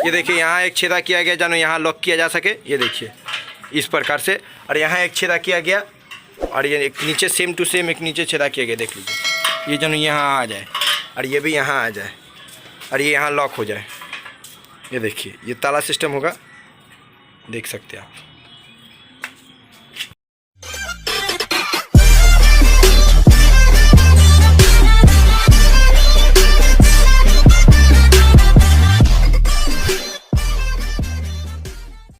ये देखिए यहाँ एक छेदा किया गया जानो यहाँ लॉक किया जा सके, ये देखिए इस प्रकार से। और यहाँ एक छेदा किया गया और ये एक नीचे सेम टू सेम एक नीचे छेदा किया गया, देख लीजिए ये जानो यहाँ आ जाए और ये भी यहाँ आ जाए और ये यहाँ लॉक हो जाए। ये देखिए ये ताला सिस्टम होगा, देख सकते हैं आप।